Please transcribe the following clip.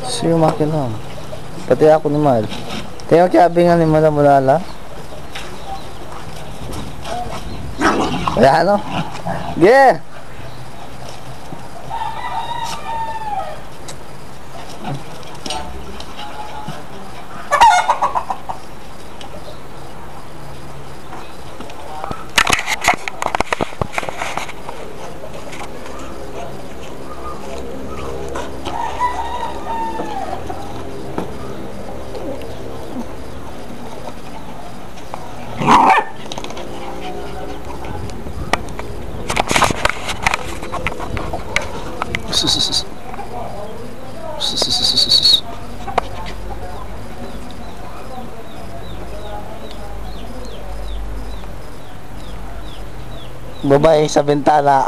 Siya yung makina. Pati ako ni Mal. Tingnan kaya nga ni Mala Mulala. Wala ano? Ge! Babae sa bintana.